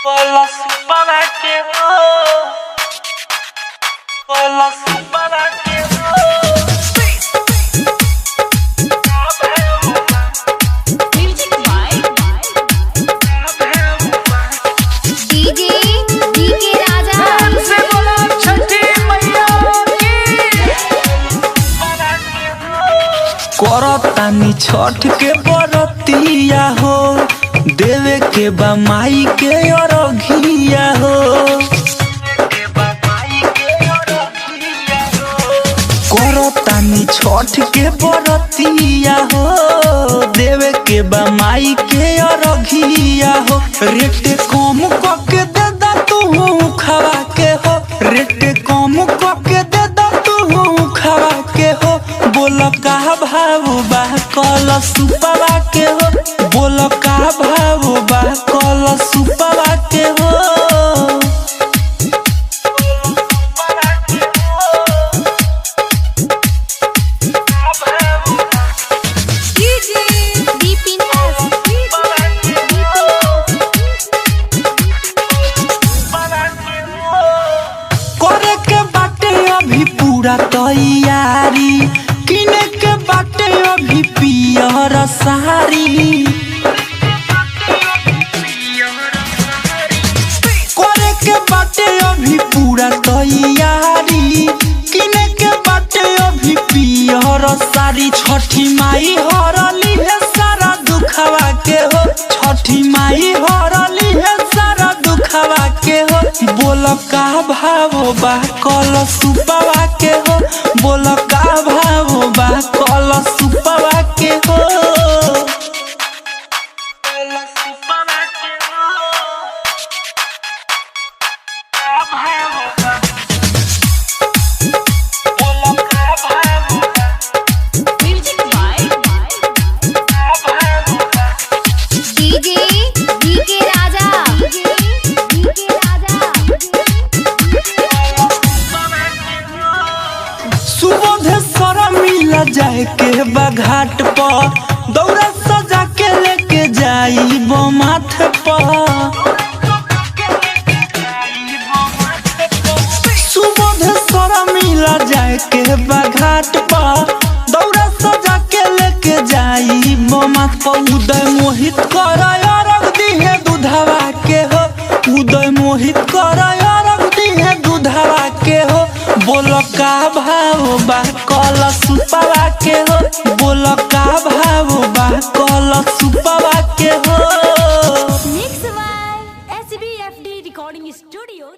Hola para que hola para que करतानी छठ के बरतिया हो, देवे के बा माई के अरघिया हो। करतानी छठ के बरतिया हो, देवे के बा माई के अरघिया हो। रेट कम कके दे दा तू खवा के हो, रेट कम कके दे दा तू खवा के हो। बोल का भाव बा कल सुपवा के हो, बोल का भाव बा कल सुपवा के हो। करे के बाटे अभी पूरा तैयारी, किने के बाटे अभी पियर साड़ी। करे के बाटे अभी पूरा तैयारी, किने के बाटे अभी पियर साड़ी। छठी माई हरली है सारा दुखवा के हो, छठी माई हरली है सारा दुखवा के हो। बोल का भाव बा कल सुपवा के हो, बोल का भाव बा कल सुपवा के हो। सुबोधेश्वर मिला जाए के बा घाट पर, दौरा सजा के लेके जाई बो माथे पर। सुबोधेश्वर मिला जाए के बा घाट पर, दौरा सजा के लेके जाई बो माथे पर। उदय मोहित कर अरग दिहे दूधवा के हो, उदय मोहित कर अरग दिहे दूधवा के हो। बोल का भाव बा कल सुपवा के हो, बोल का भाव बा कल सुपवा के हो। Mix by SBFD Recording Studio.